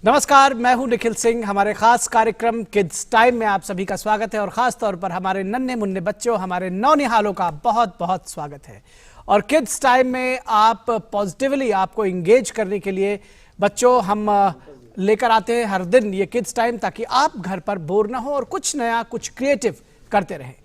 नमस्कार, मैं हूं निखिल सिंह। हमारे खास कार्यक्रम किड्स टाइम में आप सभी का स्वागत है और खास तौर पर हमारे नन्हे मुन्ने बच्चों, हमारे नौनिहालों का बहुत बहुत स्वागत है। और किड्स टाइम में आप पॉजिटिवली आपको इंगेज करने के लिए बच्चों हम लेकर आते हैं हर दिन ये किड्स टाइम, ताकि आप घर पर बोर ना हो और कुछ नया कुछ क्रिएटिव करते रहें।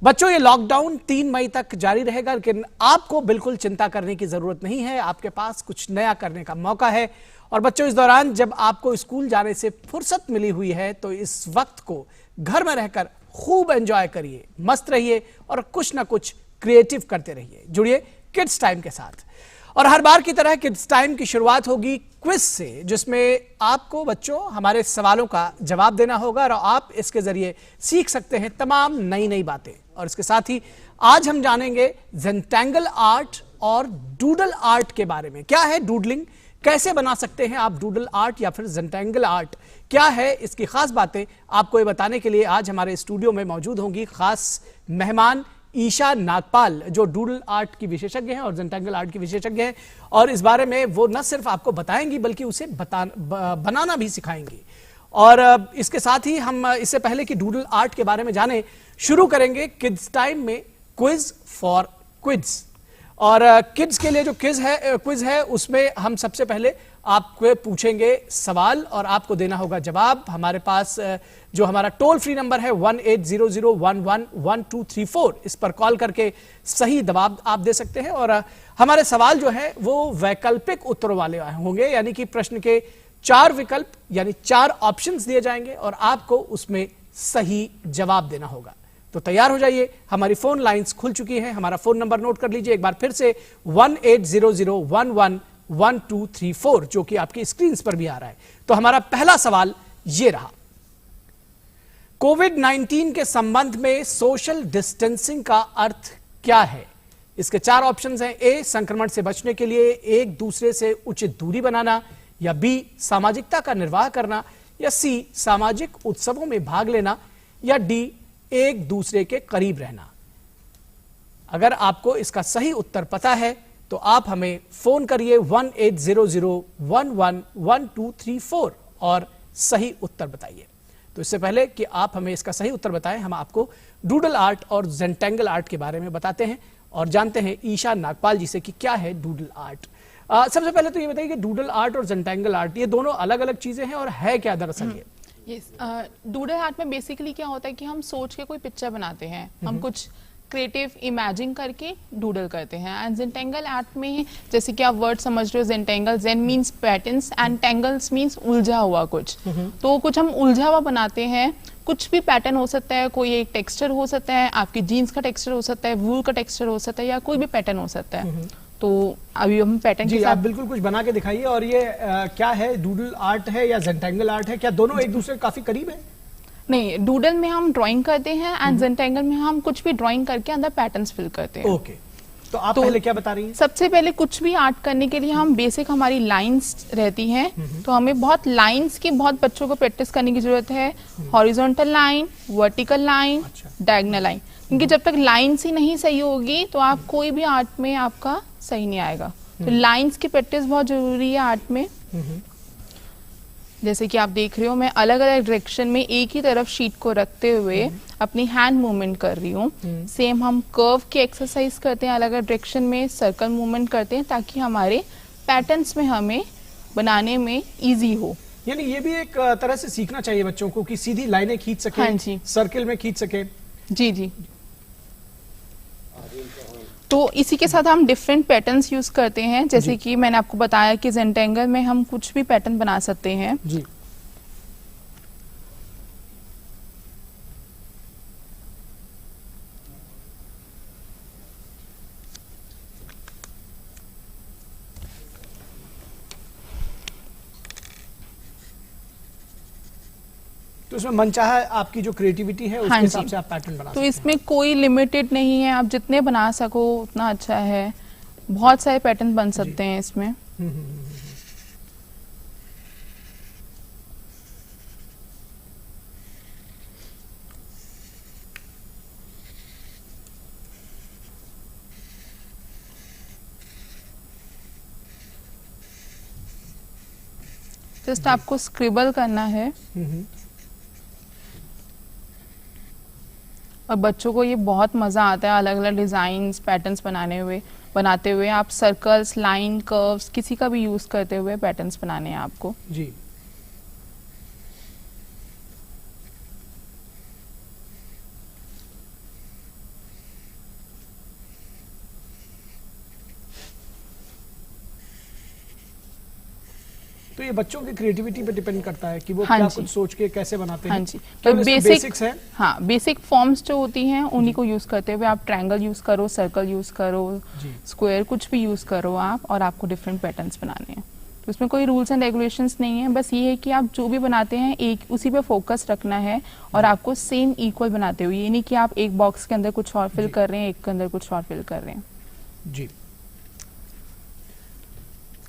बच्चों, ये लॉकडाउन 3 मई तक जारी रहेगा, लेकिन आपको बिल्कुल चिंता करने की जरूरत नहीं है। आपके पास कुछ नया करने का मौका है। और बच्चों, इस दौरान जब आपको स्कूल जाने से फुर्सत मिली हुई है तो इस वक्त को घर में रहकर खूब एंजॉय करिए, मस्त रहिए और कुछ ना कुछ क्रिएटिव करते रहिए। जुड़िए किड्स टाइम के साथ। और हर बार की तरह किड्स टाइम की शुरुआत होगी क्विज से, जिसमें आपको बच्चों हमारे सवालों का जवाब देना होगा और आप इसके जरिए सीख सकते हैं तमाम नई नई बातें। और इसके साथ ही आज हम जानेंगे ज़ेंटेंगल आर्ट और डूडल आर्ट के बारे में। क्या है डूडलिंग, कैसे बना सकते हैं आप डूडल आर्ट या फिर ज़ेंटेंगल आर्ट, क्या है इसकी खास बातें, आपको ये बताने के लिए आज हमारे स्टूडियो में मौजूद होंगी खास मेहमान ईशा नागपाल, जो डूडल आर्ट की विशेषज्ञ हैं और ज़ेंटेंगल आर्ट की विशेषज्ञ हैं। और इस बारे में वो न सिर्फ आपको बताएंगी बल्कि उसे बनाना भी सिखाएंगी। और इसके साथ ही हम इससे पहले कि डूडल आर्ट के बारे में जाने, शुरू करेंगे किड्स टाइम में क्विज फॉर क्विड्स। और किड्स के लिए जो क्विज है उसमें हम सबसे पहले आपको पूछेंगे सवाल और आपको देना होगा जवाब। हमारे पास जो हमारा टोल फ्री नंबर है 1800111234, इस पर कॉल करके सही जवाब आप दे सकते हैं। और हमारे सवाल जो है वो वैकल्पिक उत्तरों वाले होंगे, यानी कि प्रश्न के 4 विकल्प यानी 4 ऑप्शंस दिए जाएंगे और आपको उसमें सही जवाब देना होगा। तो तैयार हो जाइए, हमारी फोन लाइंस खुल चुकी हैं। हमारा फोन नंबर नोट कर लीजिए एक बार फिर से 1800111234, जो कि आपकी स्क्रीन पर भी आ रहा है। तो हमारा पहला सवाल ये रहा, कोविड-19 के संबंध में सोशल डिस्टेंसिंग का अर्थ क्या है? इसके 4 ऑप्शंस हैं। ए, संक्रमण से बचने के लिए एक दूसरे से उचित दूरी बनाना, या बी, सामाजिकता का निर्वाह करना, या सी, सामाजिक उत्सवों में भाग लेना, या डी, एक दूसरे के करीब रहना। अगर आपको इसका सही उत्तर पता है तो आप हमें फोन करिए 1800111234 और सही उत्तर बताइए। तो इससे पहले कि आप हमें इसका सही उत्तर बताएं, हम आपको डूडल आर्ट और ज़ेंटेंगल आर्ट के बारे में बताते हैं और जानते हैं ईशा नागपाल जी से कि क्या है डूडल आर्ट। सबसे पहले तो ये बताइए कि डूडल आर्ट और ज़ेंटेंगल आर्ट ये दोनों अलग अलग चीजें हैं और है क्या दरअसल ये? डूडल आर्ट में बेसिकली क्या होता है कि हम सोच के कोई पिक्चर बनाते हैं, हम कुछ क्रिएटिव इमेजिन करके डूडल करते हैं। एंड ज़ेंटेंगल आर्ट में जैसे कि आप वर्ड समझ रहे हो, zentangle, zen means patterns and tangles means उलझा हुआ कुछ। तो कुछ हम उलझा हुआ बनाते हैं। कुछ भी पैटर्न हो सकता है, कोई एक टेक्सचर हो सकता है, आपकी जीन्स का टेक्सचर हो सकता है, वूल का टेक्सचर हो सकता है, या कोई भी पैटर्न हो सकता है। तो अभी हम पैटर्न जी, आप बिल्कुल कुछ बना के दिखाइए। और ये क्या है, डूडल आर्ट है या ज़ेंटेंगल आर्ट है? क्या दोनों एक दूसरे काफी करीब है? नहीं, डूडल में हम ड्राइंग करते हैं एंड ज़ेंटेंगल में हम कुछ भी ड्राइंग करके अंदर पैटर्न्स फिल करते हैं। ओके, तो आप पहले क्या बता रही हैं? सबसे पहले कुछ भी आर्ट करने के लिए हम बेसिक हमारी लाइंस रहती हैं, तो हमें बहुत लाइंस की बहुत बच्चों को प्रैक्टिस करने की जरूरत है। Horizontal line, vertical line, diagonal line, क्योंकि जब तक लाइंस ही नहीं सही होगी तो आप कोई भी आर्ट में आपका सही नहीं आएगा। तो लाइंस की प्रैक्टिस बहुत जरूरी है आर्ट में। जैसे कि आप देख रहे हो, मैं अलग अलग डायरेक्शन में एक ही तरफ शीट को रखते हुए अपनी हैंड मूवमेंट कर रही हूँ। सेम हम कर्व की एक्सरसाइज करते हैं, अलग अलग डायरेक्शन में सर्कल मूवमेंट करते हैं, ताकि हमारे पैटर्न्स में हमें बनाने में इजी हो। यानी ये भी एक तरह से सीखना चाहिए बच्चों को कि सीधी लाइनें खींच सके, हाँ जी, सर्किल में खींच सके। जी जी। तो इसी के साथ हम डिफरेंट पैटर्न्स यूज करते हैं, जैसे कि मैंने आपको बताया कि ज़ेंटेंगल में हम कुछ भी पैटर्न बना सकते हैं। जी। तो इसमें मनचाहा आपकी जो क्रिएटिविटी है उसके हिसाब से आप पैटर्न बना सकते हैं। तो इसमें कोई लिमिटेड नहीं है, आप जितने बना सको उतना अच्छा है। बहुत सारे पैटर्न बन सकते हैं इसमें। जस्ट आपको स्क्रिबल करना है। और बच्चों को ये बहुत मज़ा आता है अलग अलग डिज़ाइंस पैटर्न्स बनाते हुए। आप सर्कल्स, लाइन, कर्व्स किसी का भी यूज़ करते हुए पैटर्न्स बनाने हैं आपको जी। तो ये बच्चों की क्रिएटिविटी पे डिपेंड करता है कि वो क्या कुछ सोच के कैसे बनाते हैं। हाँ जी, तो बेसिक्स है। हाँ, बेसिक फॉर्म्स जो होती हैं उन्हीं को यूज करते हुए आप ट्रायंगल यूज करो, सर्कल यूज करो, स्क्वायर कुछ भी यूज करो आप, और आपको डिफरेंट पैटर्न्स बनाने हैं। तो इसमें कोई रूल्स एंड रेगुलेशंस नहीं है, बस ये है कि आप जो भी बनाते हैं एक उसी पे फोकस रखना है और आपको सेम इक्वल बनाते हुए, ये नहीं कि आप एक बॉक्स के अंदर कुछ और फिल कर रहे हैं, एक के अंदर कुछ और फिल कर रहे हैं जी।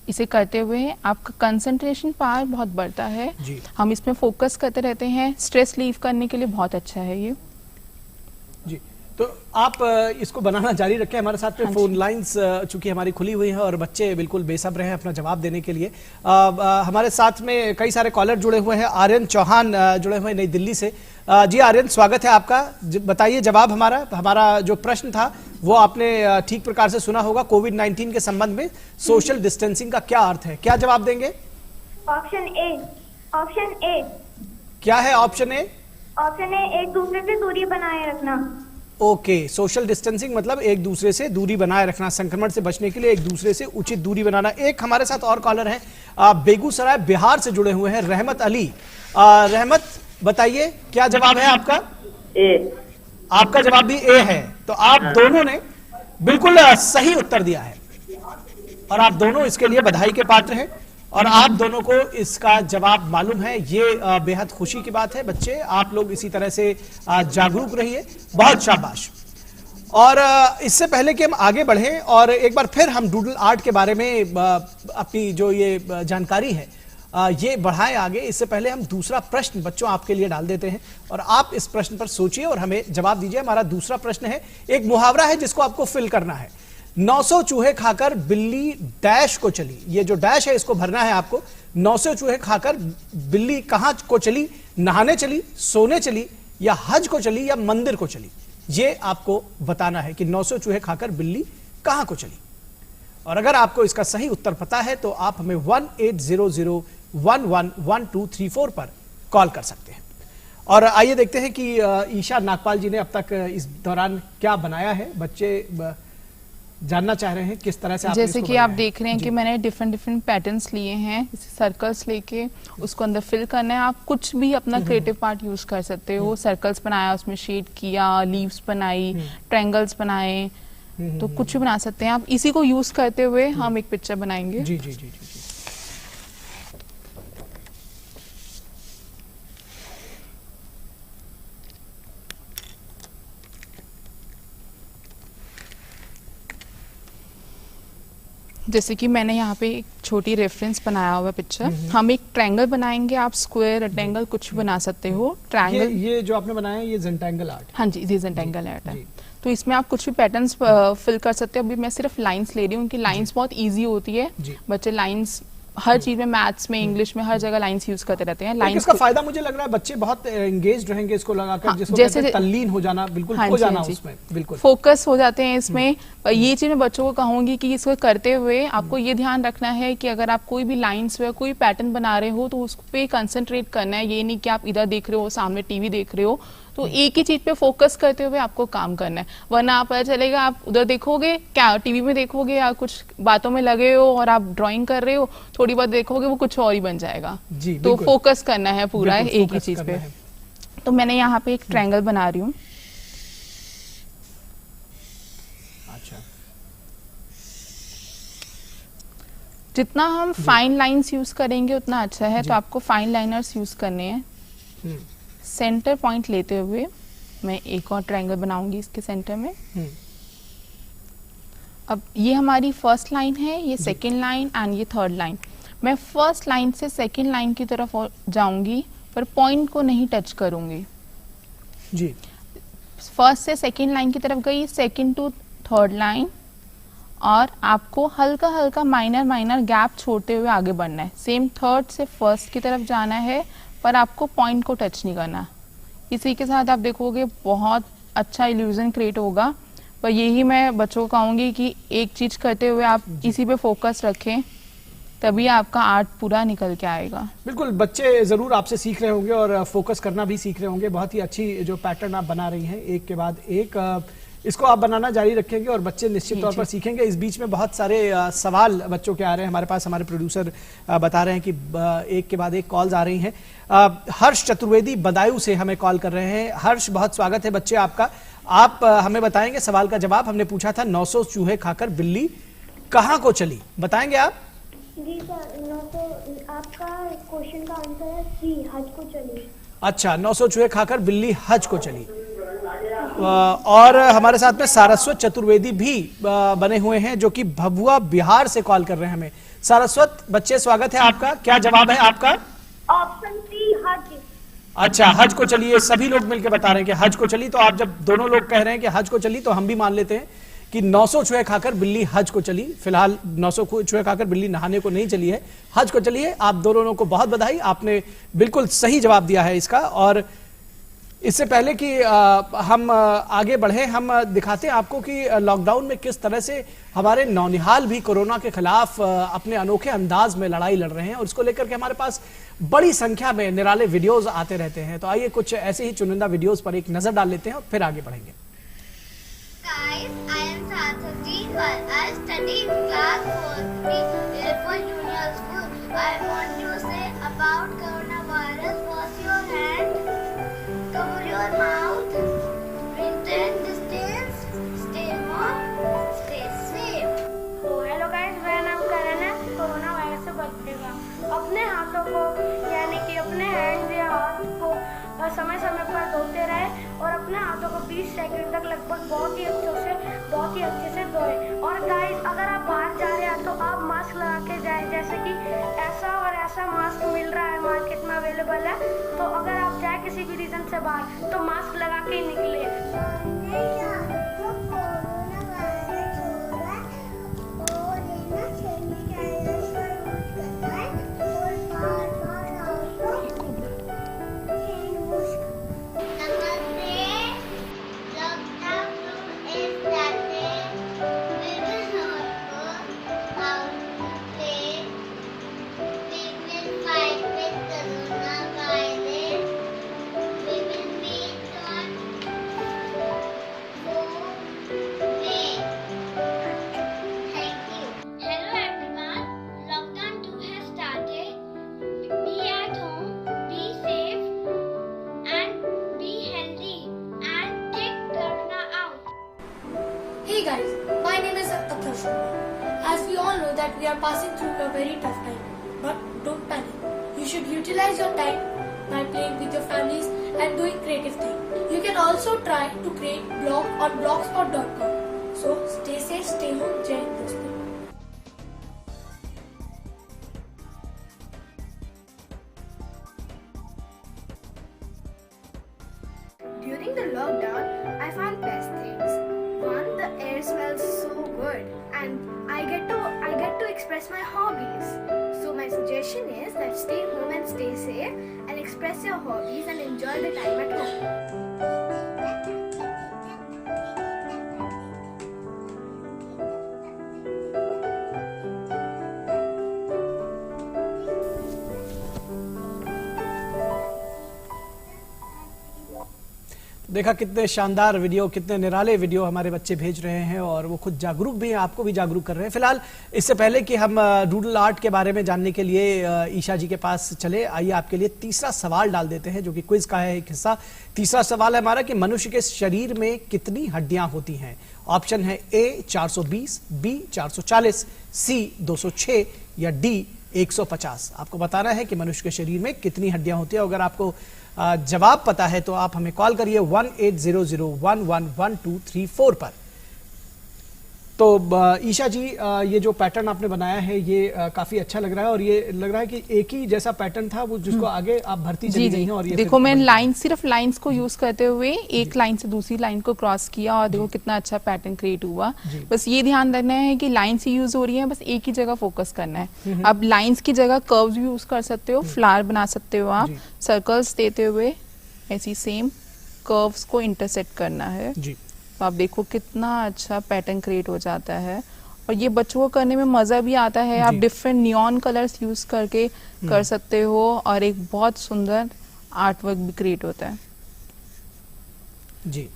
इसे करते हुए आपका कंसंट्रेशन पावर बहुत बढ़ता है जी। हम इसमें फोकस करते रहते हैं, स्ट्रेस लीव करने के लिए बहुत अच्छा है ये जी। तो आप इसको बनाना जारी रखें। हमारे साथ में फोन लाइंस चूंकि हमारी खुली हुई हैं और बच्चे बिल्कुल बेसब्र हैं अपना जवाब देने के लिए। हमारे साथ में कई सारे कॉलर जुड़े हुए हैं। आर्यन चौहान जुड़े हुए नई दिल्ली से। जी आर्यन, स्वागत है आपका। बताइए जवाब। हमारा जो प्रश्न था वो आपने ठीक प्रकार से सुना होगा। कोविड-19 के संबंध में सोशल डिस्टेंसिंग का क्या अर्थ है, क्या जवाब देंगे? Option A. क्या है ऑप्शन ए? ऑप्शन ए, एक दूसरे से दूरी बनाए रखना। ओके, सोशल डिस्टेंसिंग मतलब एक दूसरे से दूरी बनाए रखना, संक्रमण से बचने के लिए एक दूसरे से उचित दूरी बनाना। एक हमारे साथ और कॉलर है, बेगूसराय बिहार से जुड़े हुए हैं, रहमत अली। रहमत, बताइए क्या जवाब है आपका? ए। आपका जवाब भी ए है। तो आप दोनों ने बिल्कुल सही उत्तर दिया है और आप दोनों इसके लिए बधाई के पात्र हैं और आप दोनों को इसका जवाब मालूम है। ये बेहद खुशी की बात है। बच्चे, आप लोग इसी तरह से जागरूक रहिए। बहुत शाबाश। और इससे पहले कि हम आगे बढ़ें और एक बार फिर हम डूडल आर्ट के बारे में अपनी जो ये जानकारी है ये बढ़ाएं आगे, इससे पहले हम दूसरा प्रश्न बच्चों आपके लिए डाल देते हैं और आप इस प्रश्न पर सोचिए और हमें जवाब दीजिए। हमारा दूसरा प्रश्न है, एक मुहावरा है जिसको आपको फिल करना है। 900 चूहे खाकर बिल्ली डैश को चली। ये जो डैश है इसको भरना है आपको। 900 चूहे खाकर बिल्ली कहां को चली? नहाने चली, सोने चली, या हज को चली, या मंदिर को चली? ये आपको बताना है कि 900 चूहे खाकर बिल्ली कहां को चली। और अगर आपको इसका सही उत्तर पता है तो आप हमें 1800111234 पर कॉल कर सकते हैं। और आइए देखते हैं कि ईशा नागपाल जी ने अब तक इस दौरान क्या बनाया है। बच्चे जानना चाह रहे हैं किस तरह से जैसे कि आप देख रहे हैं कि मैंने डिफरेंट पैटर्न्स लिए हैं, सर्कल्स लेके उसको अंदर फिल करना है। आप कुछ भी अपना क्रिएटिव पार्ट यूज कर सकते हो। सर्कल्स बनाया, उसमें शेड किया, लीव्स बनाई, ट्रायंगल्स बनाए, तो कुछ भी बना सकते हैं आप। इसी को यूज करते हुए हम एक पिक्चर बनाएंगे। जी जी जी जी, जी। जैसे कि मैंने यहाँ पे एक छोटी रेफरेंस बनाया हुआ पिक्चर। हम एक ट्रायंगल बनाएंगे, आप स्क्वायर, रेक्टेंगल कुछ भी बना सकते हो। ट्रायंगल ये जो आपने बनाया है ये जेंटेंगल आर्ट। हाँ जी, ये जेंटेंगल आर्ट है। तो इसमें आप कुछ भी पैटर्न्स फिल कर सकते हो। अभी मैं सिर्फ लाइंस ले रही हूँ, उनकी लाइंस बहुत इजी होती है। बच्चे लाइंस हर चीज में, मैथ्स में, इंग्लिश में, हर जगह लाइंस यूज करते रहते हैं। लाइंस का फायदा मुझे लग रहा है बच्चे बहुत एंगेज्ड रहेंगे इसको लगाकर। हाँ, जैसे तल्लीन हो जाना, बिल्कुल खो जाना उसमें, बिल्कुल फोकस हो जाते हैं इसमें। ये चीज मैं बच्चों को कहूंगी कि इसको करते हुए आपको ये ध्यान रखना है कि अगर आप कोई भी लाइंस या कोई पैटर्न बना रहे हो तो उस पे कंसंट्रेट करना है। ये नहीं कि आप इधर देख रहे हो, सामने टीवी देख रहे हो, तो एक ही चीज पे फोकस करते हुए आपको काम करना है। वरना आप पता चलेगा आप उधर देखोगे, क्या टीवी में देखोगे या कुछ बातों में लगे हो और आप ड्राइंग कर रहे हो, थोड़ी बात देखोगे वो कुछ और ही बन जाएगा। तो फोकस करना है पूरा एक ही चीज पे। तो मैंने यहाँ पे एक ट्रायंगल बना रही हूँ। जितना हम फाइन लाइंस यूज करेंगे उतना अच्छा है, तो आपको फाइन लाइनर्स यूज करने हैं। सेंटर पॉइंट लेते हुए मैं एक और ट्रायंगल बनाऊंगी इसके सेंटर में। अब ये हमारी फर्स्ट लाइन है, ये सेकंड लाइन एंड ये थर्ड लाइन। मैं फर्स्ट लाइन से सेकंड लाइन की तरफ जाऊंगी पर पॉइंट को नहीं टच करूंगी जी। फर्स्ट से सेकंड लाइन की तरफ गई, सेकंड टू थर्ड लाइन, और आपको हल्का हल्का माइनर गैप छोड़ते हुए आगे बढ़ना है। सेम थर्ड से फर्स्ट की तरफ जाना है, पर आपको पॉइंट को टच नहीं करना। इसी के साथ आप देखोगे बहुत अच्छा इल्यूजन क्रिएट होगा। पर यही मैं बच्चों को कहूँगी कि एक चीज़ करते हुए आप इसी पे फोकस रखें, तभी आपका आर्ट पूरा निकल के आएगा। बिल्कुल, बच्चे जरूर आपसे सीख रहे होंगे और फोकस करना भी सीख रहे होंगे। बहुत ही अच्छी जो पैटर्न आप बना रही हैं, एक के बाद एक, इसको आप बनाना जारी रखेंगे और बच्चे निश्चित तौर पर सीखेंगे। इस बीच में बहुत सारे सवाल बच्चों के आ रहे हैं हमारे पास। हमारे प्रोड्यूसर बता रहे हैं कि एक के बाद एक कॉल्स आ रही हैं। हर्ष चतुर्वेदी बदायूं से हमें कॉल कर रहे हैं। हर्ष, बहुत स्वागत है बच्चे आपका। आप हमें बताएंगे सवाल का जवाब। हमने पूछा था 900 चूहे खाकर बिल्ली कहाँ को चली, बताएंगे आप? जी सर, 900 आपका क्वेश्चन का आंसर है सी, हज को चली। अच्छा, 900 चूहे खाकर बिल्ली हज को चली। और हमारे साथ में सारस्वत चतुर्वेदी भी बने हुए हैं, जो कि भभुआ बिहार से कॉल कर रहे हैं हमें। सारस्वत बच्चे, स्वागत है आपका। क्या जवाब है आपका? ऑप्शन सी, हज। अच्छा, हज को चली। सभी लोग मिलकर बता रहे हैं कि हज को चली। तो आप जब दोनों लोग कह रहे हैं कि हज को चली, तो हम भी मान लेते हैं कि 900 चूहे खाकर बिल्ली हज को चली। फिलहाल 900 चूहे खाकर बिल्ली नहाने को नहीं चली है, हज को चली है। आप दोनों को बहुत बधाई, आपने बिल्कुल सही जवाब दिया है इसका। और इससे पहले कि हम आगे बढ़े, हम दिखाते हैं आपको कि लॉकडाउन में किस तरह से हमारे नौनिहाल भी कोरोना के खिलाफ अपने अनोखे अंदाज में लड़ाई लड़ रहे हैं। और इसको लेकर के हमारे पास बड़ी संख्या में निराले वीडियोस आते रहते हैं। तो आइए कुछ ऐसे ही चुनिंदा वीडियोस पर एक नजर डाल लेते हैं और फिर आगे बढ़ेंगे। Guys, I am Sarthati. I study in class 4B, Airport Junior School. I want to say about coronavirus. Wash your hand, cover your mouth, maintain distance, stay warm, stay safe. Hello guys, मेरा नाम करण है। Corona virus से बचने का अपने हाथों को, यानी कि अपने हैंड या हाथ को समय समय पर धोते रहे और अपने हाथों को 20 सेकंड तक लगभग बहुत ही अच्छे से धोएं। और गाइस, अगर आप बाहर जा रहे हैं तो आप मास्क लगा के जाएं, जैसे कि ऐसा और ऐसा मास्क मिल रहा है मार्केट में, अवेलेबल है। तो अगर आप जाए किसी भी रीजन से बाहर तो मास्क लगा के ही निकले। Hey guys, my name is Athar Sharma. As we all know that we are passing through a very tough time, but don't panic. You should utilize your time by playing with your families and doing creative things. You can also try to create blog on blogspot.com. So stay safe, stay home, Jai Hind दोस्तों। During the lockdown, I found best things. One, the air smells so good, and I get to express my hobbies. So my suggestion is that stay home and stay safe, and express your hobbies and enjoy the time at home. देखा कितने शानदार video, कितने निराले video हमारे बच्चे भेज रहे हैं और वो खुद जागरूक भी हैं, आपको भी जागरूक कर रहे हैं। फिलहाल इससे पहले कि हम डूडल आर्ट के बारे में जानने के लिए ईशा जी के पास चले, आइए आपके लिए तीसरा सवाल डाल देते हैं, जो कि क्विज का है एक हिस्सा। तीसरा सवाल है हमारा कि मनुष्य के शरीर में कितनी हड्डियां होती हैं। ऑप्शन है ए 420, बी 440, सी 206 या डी 150। आपको बताना है कि मनुष्य के शरीर में कितनी हड्डियां होती है। अगर आपको जवाब पता है तो आप हमें कॉल करिए 1800111234 पर। तो ईशा जी, ये जो पैटर्न आपने बनाया है ये काफी अच्छा लग रहा है, और ये लग रहा है कि एक ही जैसा पैटर्न था वो, जिसको आगे आप भरती चली जी गई जी हैं, और ये देखो, फिर मैं बन गया। लाइन सिर्फ लाइंस को यूज करते हुए एक लाइन से दूसरी लाइन को क्रॉस किया, और देखो कितना अच्छा पैटर्न क्रिएट हुआ। जी। बस ये ध्यान रखना है कि लाइंस ही यूज हो रही है, बस एक ही जगह फोकस करना है। अब लाइंस की जगह कर्व्स भी यूज कर सकते हो, फ्लावर बना सकते हो आप, जी। सर्कल्स देते हुए ऐसी सेम कर्व्स को इंटरसेक्ट करना है। जी। तो आप देखो कितना अच्छा पैटर्न क्रिएट हो जाता है, और ये बच्चों को करने में मजा भी आता है। आप जी। डिफरेंट नियॉन कलर्स यूज करके कर सकते हो, और एक बहुत सुंदर आर्ट वर्क भी क्रिएट होता है। जी।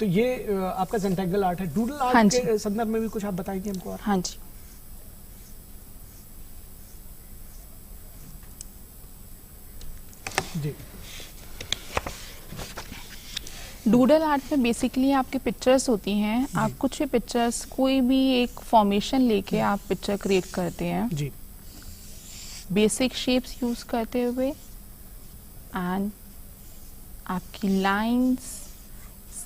तो ये आपका जेंटेंगल आर्ट है। डूडल आर्ट हाँ जी। के संदर्भ में भी कुछ आप बताएंगे हमको? और हाँ जी, जी। डूडल आर्ट में बेसिकली आपकी पिक्चर्स होती हैं। आप कुछ भी पिक्चर्स, कोई भी एक फॉर्मेशन लेके आप पिक्चर क्रिएट करते हैं, जी। बेसिक शेप्स यूज करते हुए, एंड आपकी लाइंस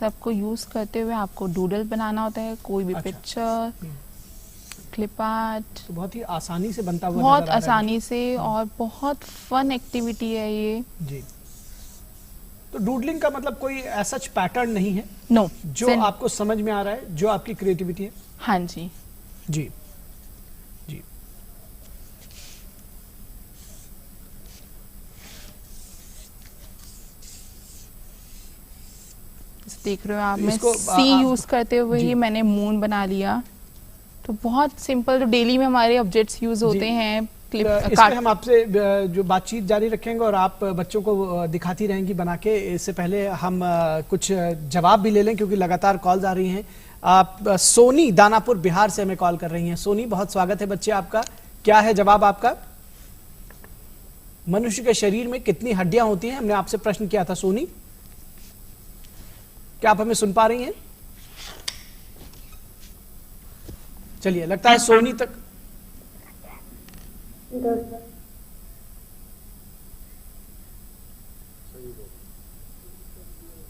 सबको यूज करते हुए आपको डूडल बनाना होता है। कोई भी अच्छा। पिक्चर, क्लिप आर्ट, तो बहुत ही आसानी से बनता हुआ बहुत नजर आ रहा है। आसानी से, और बहुत फन एक्टिविटी है ये। जी। तो डूडलिंग का मतलब कोई ऐसा पैटर्न नहीं है, नो, जो आपको समझ में आ रहा है, जो आपकी क्रिएटिविटी है। हाँ जी, जी। जी। देख रहे हो आप, मैं इसको सी आप- यूज करते हुए जी। ही मैंने मून बना लिया। तो बहुत सिंपल, जो डेली में हमारे ऑब्जेक्ट्स यूज होते जी। हैं, क्लिप इस पे हम आपसे जो बातचीत जारी रखेंगे, और आप बच्चों को दिखाती रहेंगी बना के। इससे पहले हम कुछ जवाब भी ले लें, क्योंकि लगातार कॉल्स आ रही हैं। आप सोनी दानापुर बिहार से हमें कॉल कर रही हैं। सोनी, बहुत स्वागत है बच्चे आपका। क्या है जवाब आपका? मनुष्य के शरीर में कितनी हड्डियां होती हैं, हमने आपसे प्रश्न किया था सोनी। क्या आप हमें सुन पा रही हैं? चलिए, लगता है सोनी तक।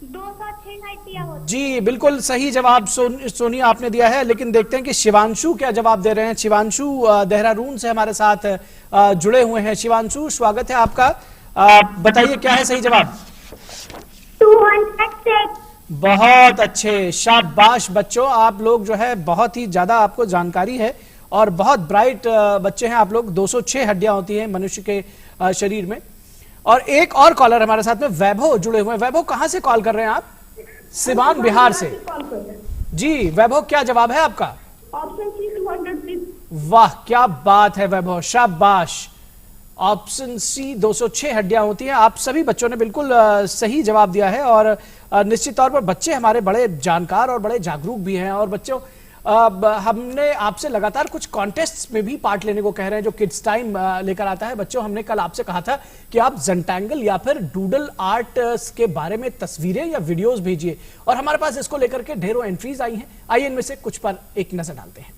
206 हड्डियां होती जी, बिल्कुल सही जवाब सोनी आपने दिया है। लेकिन देखते हैं कि शिवांशु क्या जवाब दे रहे हैं। शिवांशु देहरादून से हमारे साथ जुड़े हुए हैं। शिवांशु, स्वागत है आपका। बताइए क्या है सही जवाब? 206। बहुत अच्छे, शाबाश बच्चों, आप लोग जो है बहुत ही ज्यादा आपको जानकारी है, और बहुत ब्राइट बच्चे हैं आप लोग। 206 हड्डियां होती हैं मनुष्य के शरीर में। और एक और कॉलर हमारे साथ में वैभव जुड़े हुए हैं। वैभव, कहां से कॉल कर रहे हैं आप? सिवान बिहार से। जी वैभव, क्या जवाब है आपका? Option C 206। वाह, क्या बात है वैभव, शाबाश। ऑप्शन सी 206 हड्डियां होती हैं। आप सभी बच्चों ने बिल्कुल सही जवाब दिया है, और निश्चित तौर पर बच्चे हमारे बड़े जानकार और बड़े जागरूक भी हैं। और बच्चों, हमने आपसे लगातार कुछ कॉन्टेस्ट्स में भी पार्ट लेने को कह रहे हैं, जो किड्स टाइम लेकर आता है। बच्चों, हमने कल आपसे कहा था कि आप जेंटेंगल या फिर डूडल आर्ट के बारे में तस्वीरें या वीडियोस भेजिए, और हमारे पास इसको लेकर के ढेरों एंट्रीज आई हैं। आइए इनमें से कुछ पर एक नजर डालते हैं।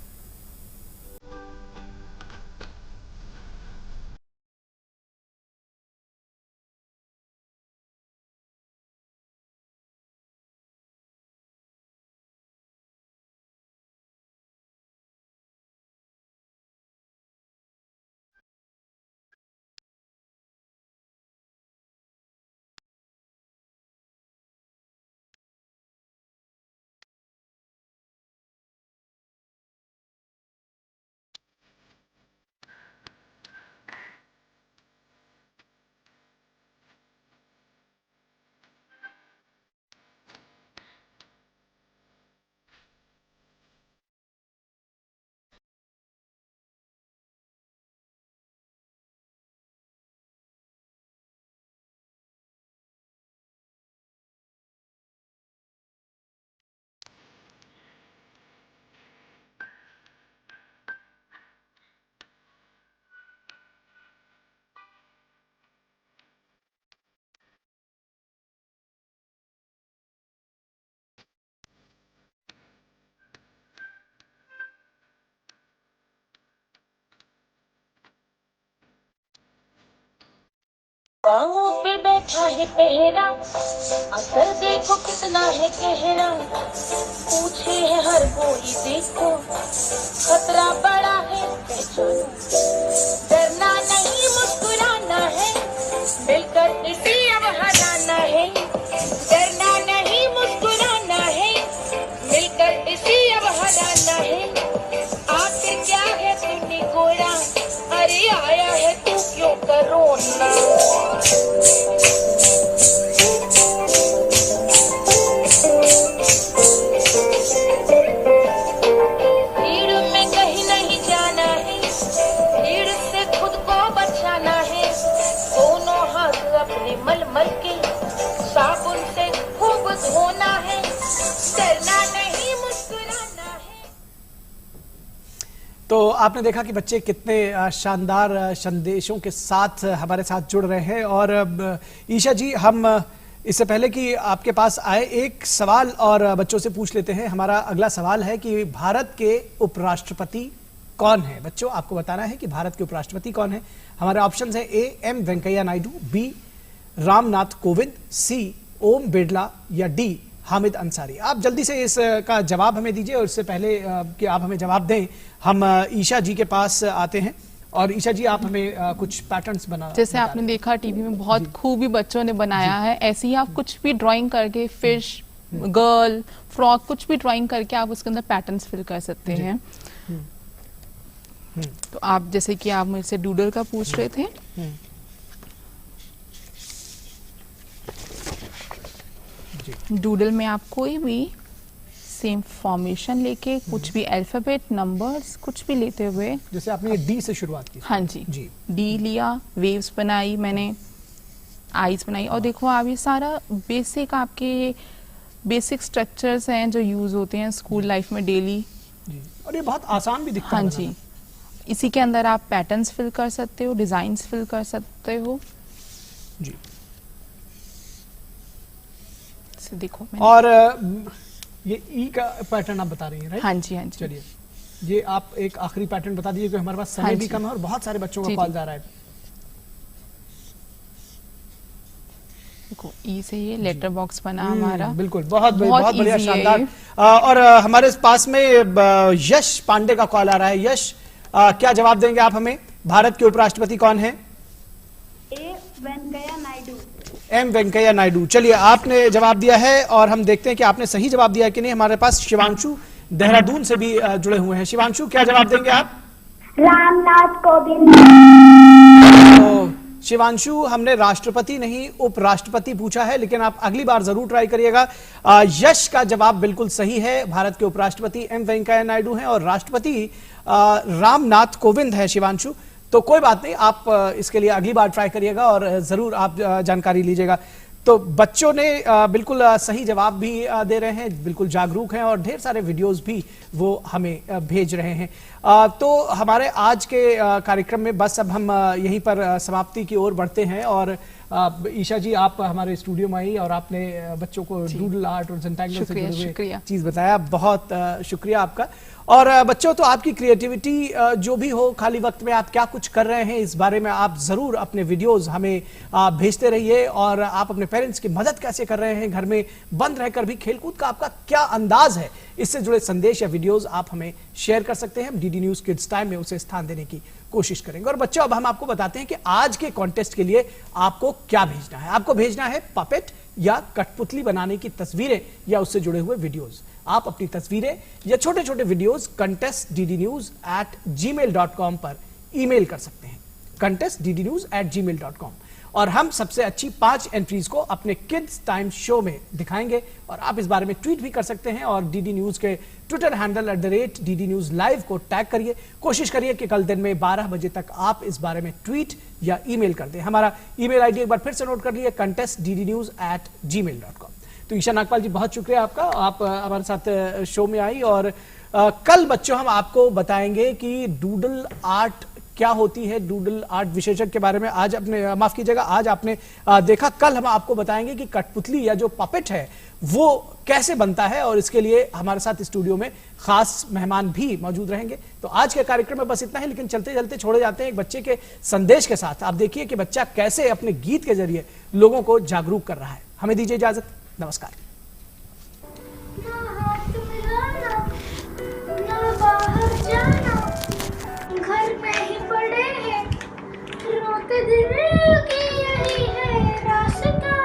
पाँव पे बैठा है पहरा, असर देखो कितना है गहरा, पूछे है हर कोई देखो, खतरा बड़ा है पहचानो, डरना नहीं मुस्कुराना है, मिलकर इसी अब हराना है, डरना नहीं मुस्कुराना है, मिलकर इसी अब हराना है, आखिर क्या है तुमने गोरा, अरे आया है तू क्यों करोना। भीड़ में कहीं नहीं जाना है, भीड़ से खुद को बचाना है, दोनों हाथ अपने मल के साबुन से खूब धोना है, डरना नहीं मुस्कुराना है। तो आपने देखा कि बच्चे कितने शानदार संदेशों के साथ हमारे साथ जुड़ रहे हैं। और ईशा जी, हम इससे पहले कि आपके पास आए एक सवाल और बच्चों से पूछ लेते हैं। हमारा अगला सवाल है कि भारत के उपराष्ट्रपति कौन है? बच्चों, आपको बताना है कि भारत के उपराष्ट्रपति कौन है। हमारे ऑप्शंस हैं A M Venkaiah Naidu, B Ramnath Kovind, C Om Birla या डी हामिद अंसारी। आप जल्दी से इसका जवाब हमें दीजिए और इससे पहले कि आप हमें जवाब दें, हम ईशा जी के पास आते हैं। और ईशा जी, आप हमें कुछ पैटर्न्स बना जैसे आपने देखा टीवी में बहुत खूबी बच्चों ने बनाया है, ऐसे ही आप कुछ भी ड्राइंग करके फिश, गर्ल, फ्रॉक, कुछ भी ड्राइंग करके आप उसके अंदर पैटर्न्स फिल कर सकते हैं। तो आप जैसे कि आप मुझसे डूडल का पूछ रहे थे, डूडल में आप कोई भी सेम फॉर्मेशन लेके कुछ भी अल्फाबेट, नंबर्स, कुछ भी लेते हुए, जैसे आपने डी से शुरुआत की। हाँ जी, डी लिया, वेव्स बनाई मैंने, आईज बनाई, और देखो आप ये सारा बेसिक आपके बेसिक स्ट्रक्चर्स हैं जो यूज होते हैं स्कूल लाइफ में डेली। और ये बहुत आसान भी दिखता है। हाँ जी, इसी के अंदर आप पैटर्न्स फिल कर सकते हो, डिजाइन्स फिल कर सकते हो जी। देखो और ये ई का पैटर्न आप बता रही हैं, राइट? हाँ जी, हाँ जी। चलिए, ये आप एक आखिरी पैटर्न बता दीजिए क्योंकि हमारे पास समय भी कम है और बहुत सारे बच्चों का कॉल जा रहा है। देखो ई से ये लेटर बॉक्स बना हमारा, बिल्कुल, बहुत बढ़िया, शानदार। और हमारे पास में यश पांडे का कॉल आ रहा है। यश, क्या जवाब देंगे आप हमें? भारत के उपराष्ट्रपति कौन है? ए वेंकैया नायडू। एम वेंकैया नायडू। चलिए, आपने जवाब दिया है और हम देखते हैं कि आपने सही जवाब दिया कि नहीं। हमारे पास शिवांशु देहरादून से भी जुड़े हुए हैं। शिवांशु, क्या जवाब देंगे आप? रामनाथ कोविंद। तो शिवांशु, हमने राष्ट्रपति नहीं उपराष्ट्रपति पूछा है, लेकिन आप अगली बार जरूर ट्राई करिएगा। यश का जवाब बिल्कुल सही है। भारत के उपराष्ट्रपति एम वेंकैया नायडू हैं और राष्ट्रपति रामनाथ कोविंद है। शिवांशु, तो कोई बात नहीं, आप इसके लिए अगली बार ट्राई करिएगा और जरूर आप जानकारी लीजिएगा। तो बच्चों ने बिल्कुल सही जवाब भी दे रहे हैं, बिल्कुल जागरूक हैं और ढेर सारे वीडियोस भी वो हमें भेज रहे हैं। तो हमारे आज के कार्यक्रम में बस अब हम यहीं पर समाप्ति की ओर बढ़ते हैं। और ईशा जी, आप हमारे स्टूडियो में आई और आपने बच्चों को डूडल आर्ट और ज़ेंटेंगल से जुड़े हुए चीज बताया। बहुत शुक्रिया आपका। और बच्चों, तो आपकी क्रिएटिविटी जो भी हो, खाली वक्त में आप क्या कुछ कर रहे हैं, इस बारे में आप जरूर अपने वीडियोस हमें भेजते रहिए। और आप अपने पेरेंट्स की मदद कैसे कर रहे हैं, घर में बंद रहकर भी खेलकूद का आपका क्या अंदाज है, इससे जुड़े संदेश या वीडियोस आप हमें शेयर कर सकते हैं। डीडी न्यूज किड्स टाइम में उसे स्थान देने की कोशिश करेंगे। और बच्चों, अब हम आपको बताते हैं कि आज के कॉन्टेस्ट के लिए आपको क्या भेजना है। आपको भेजना है पपेट या कठपुतली बनाने की तस्वीरें या उससे जुड़े हुए वीडियोस। आप अपनी तस्वीरें या छोटे छोटे वीडियोस contestddnews@gmail.com पर ईमेल कर सकते हैं, contestddnews@gmail.com। और हम सबसे अच्छी 5 एंट्रीज को अपने किड्स टाइम शो में दिखाएंगे। और आप इस बारे में ट्वीट भी कर सकते हैं और डीडी न्यूज के Twitter handle @DD News Live को टैग करिए। कोशिश करिए कि कल दिन में 12 बजे तक आप इस बारे में ट्वीट या ईमेल कर दें। हमारा ईमेल आईडी एक बार फिर से नोट कर लिए, contestddnews@gmail.com। तो ईशा नागपाल जी, बहुत शुक्रिया आपका, आप हमारे साथ शो में आई। और कल बच्चों हम आपको बताएंगे कि डूडल आर्ट क्या होती है, डूडल आर्ट विशेषज्ञ के बारे में आज आपने, माफ कीजिएगा, आज आपने देखा। कल हम आपको बताएंगे कि कठपुतली या जो पपेट है वो कैसे बनता है, और इसके लिए हमारे साथ स्टूडियो में खास मेहमान भी मौजूद रहेंगे। तो आज के कार्यक्रम में बस इतना ही, लेकिन चलते चलते छोड़े जाते हैं एक बच्चे के संदेश के साथ। आप देखिए कि बच्चा कैसे अपने गीत के जरिए लोगों को जागरूक कर रहा है। हमें दीजिए इजाजत, नमस्कार। ना हाथ मिलाना, ना बाहर जाना, घर में ही पड़े हैं, रोते दिल की यही है रास्ता।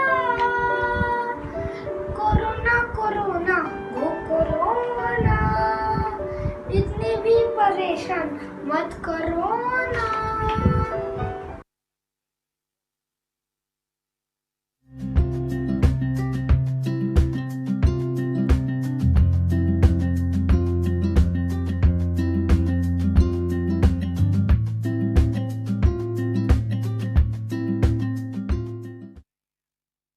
कोरोना कोरोना वो कोरोना, इतनी भी परेशान मत करो ना।